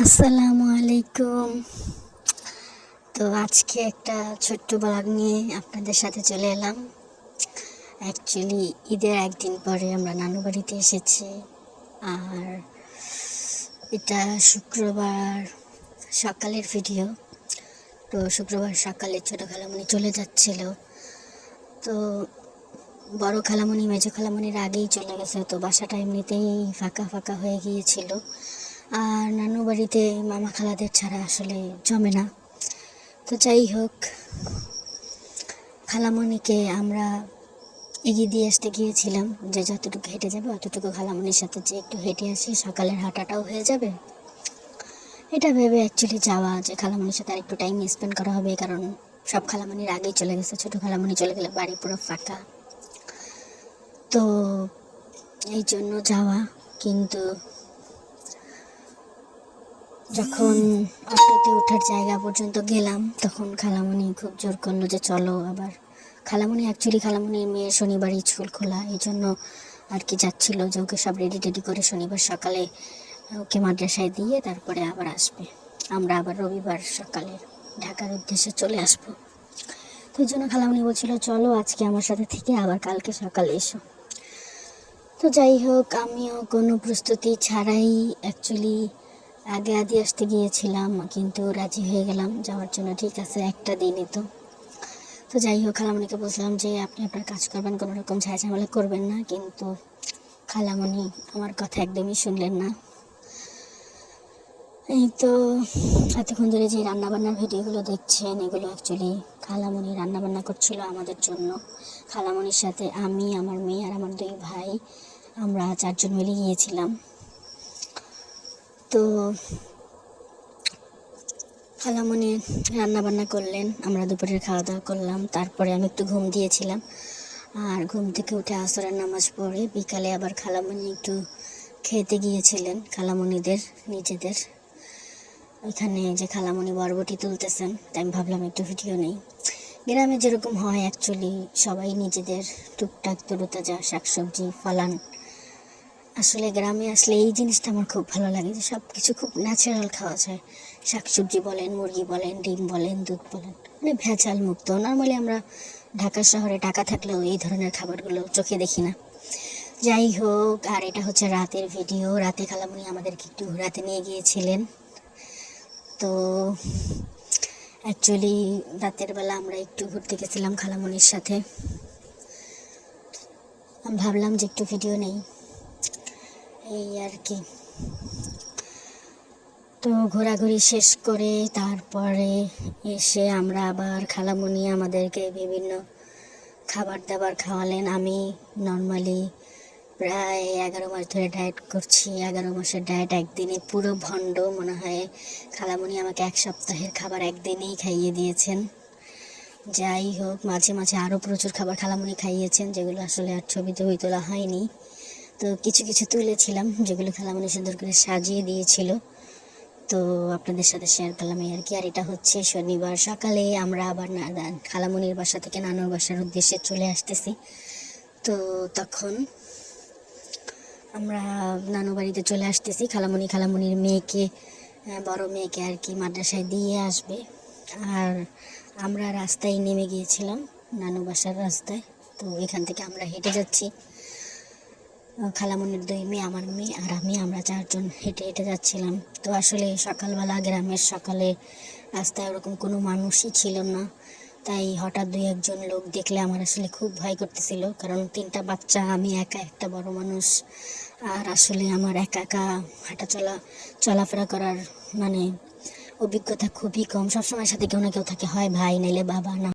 আসসালামু আলাইকুম। তো আজকে একটা ছোট্ট ব্লগ নিয়ে আপনাদের সাথে চলে এলাম। অ্যাকচুয়ালি ঈদের একদিন পরে আমরা নানু বাড়িতে এসেছি। আর এটা শুক্রবার সকালের ভিডিও। তো শুক্রবার সকালে ছোটো খালামণি চলে যাচ্ছিল। তো বড় খালামণি মেজো খালামণির আগেই চলে গেছে, তো বাসাটা এমনিতেই ফাঁকা ফাঁকা হয়ে গিয়েছিল। আর নানু বাড়িতে মামা খালাদের ছাড়া আসলে জমে না। তো যাই হোক, খালামণিকে আমরা এগিয়ে দিয়ে আসতে গিয়েছিলাম যে যতটুকু হেঁটে যাবে অতটুকু খালামণির সাথে যে একটু হেঁটে আসি, সকালের হাঁটাটাও হয়ে যাবে। এটা ভেবে অ্যাকচুয়ালি যাওয়া যে খালামণির সাথে আর একটু টাইম স্পেন্ড করা হবে, কারণ সব খালামণির আগেই চলে গেছে। ছোটো খালামণি চলে গেলে বাড়ি পুরো ফাঁকা, তো এই জন্য যাওয়া। কিন্তু যখন অটোতে ওঠার জায়গা পর্যন্ত গেলাম তখন খালামণি খুব জোর করলো যে চলো। আবার খালামণির মেয়ে শনিবারই স্কুল খোলা, এই জন্য আর কি যাচ্ছিল যে ওকে সব রেডি টেডি করে শনিবার সকালে ওকে মাদ্রাসায় দিয়ে তারপরে আবার আসবে। আমরা আবার রবিবার সকালে ঢাকার উদ্দেশ্যে চলে আসবো। তো এই জন্য খালামণি বলছিল চলো আজকে আমার সাথে থেকে আবার কালকে সকালে এসো। তো যাই হোক, আমিও কোনো প্রস্তুতি ছাড়াই অ্যাকচুয়ালি আগে আদি আসতে গিয়েছিলাম, কিন্তু রাজি হয়ে গেলাম যাওয়ার জন্য। ঠিক আছে, একটা দিনই তো যাই হোক, খালামণিকে বলছিলাম যে আপনি আপনার কাজ করবেন, কোনো রকম ঝামেলা করবেন না। কিন্তু খালামণি আমার কথা একদমই শুনলেন না। এই তো এতক্ষণ ধরে যে রান্নাবান্নার ভিডিওগুলো দেখছেন, এগুলো অ্যাকচুয়ালি খালামণি রান্নাবান্না করছিল আমাদের জন্য। খালামণির সাথে আমি, আমার মেয়ে আর আমার 2 ভাই, আমরা 4 জন মিলে গিয়েছিলাম। তো খালামণি রান্নাবান্না করলেন, আমরা দুপুরের খাওয়া দাওয়া করলাম। তারপরে আমি একটু ঘুম দিয়েছিলাম, আর ঘুম থেকে উঠে আসরের নামাজ পড়ে বিকালে আবার খালামণি একটু খেতে গিয়েছিলেন খালামণিদের নিজেদের ওইখানে, যে খালামণি বরবটি তুলতেছেন। তাই আমি ভাবলাম একটু ভিডিও নেই। গ্রামে যেরকম হয় অ্যাকচুয়ালি সবাই নিজেদের টুকটাক তরুতাজা শাকসবজি ফলান। আসলে গ্রামে আসলে এই জিনিসটা আমার খুব ভালো লাগে যে সব কিছু খুব ন্যাচারাল খাওয়া যায়। শাকসবজি বলেন, মুরগি বলেন, ডিম বলেন, দুধ বলেন, মানে ভেজাল মুক্ত। নর্মালি আমরা ঢাকা শহরে টাকা থাকলেও এই ধরনের খাবারগুলো চোখে দেখি না। যাই হোক, আর এটা হচ্ছে রাতের ভিডিও। রাতে খালামণি আমাদেরকে একটু ঘোরাতে নিয়ে গিয়েছিলেন। তো অ্যাকচুয়ালি রাতের বেলা আমরা একটু ঘুরতে গেছিলাম খালামণির সাথে। আমি ভাবলাম যে একটু ভিডিও নেই, এই আর কি। তো ঘোরাঘুরি শেষ করে তারপরে এসে আমরা আবার খালামণি আমাদেরকে বিভিন্ন খাবার দাবার খাওয়ালেন। আমি নর্মালি প্রায় 11 মাস ধরে ডায়েট করছি। 11 মাসের ডায়েট একদিনে পুরো ভণ্ড মনে হয়। খালামণি আমাকে 1 সপ্তাহের খাবার একদিনেই খাইয়ে দিয়েছেন। যাই হোক, মাঝে মাঝে আরও প্রচুর খাবার খালামণি খাইয়েছেন, যেগুলো আসলে আর ছবিতে তোলা হয়নি। তো কিছু কিছু তুলেছিলাম, যেগুলো খালামণি সুন্দর করে সাজিয়ে দিয়েছিল। তো আপনাদের সাথে শেয়ার করলাম এই আর কি। আর এটা হচ্ছে শনিবার সকালে আমরা আবার খালামণির বাসা থেকে নানুর বাসার উদ্দেশ্যে চলে আসতেছি। তো তখন আমরা নানু বাড়িতে চলে আসতেছি। খালামণির মেয়েকে, বড় মেয়েকে আর কি মাদ্রাসায় দিয়ে আসবে। আর আমরা রাস্তায় নেমে গিয়েছিলাম, নানু বাসার রাস্তায়। তো এখান থেকে আমরা হেঁটে যাচ্ছি। খালামণির 2 মেয়ে, আমার মেয়ে আর আমরা 4 জন হেঁটে হেঁটে যাচ্ছিলাম। তো আসলে সকালবেলা গ্রামের সকালে রাস্তায় ওরকম কোনো মানুষই ছিল না। তাই হঠাৎ 2-1 জন লোক দেখলে আমার আসলে খুব ভয় করতেছিল, কারণ 3টা বাচ্চা, আমি একা, একটা বড় মানুষ। আর আসলে আমার একা একা চলাফেরা করার মানে অভিজ্ঞতা খুবই কম। সবসময় সাথে কেউ না কেউ থাকে, হয় ভাই নাইলে বাবা, না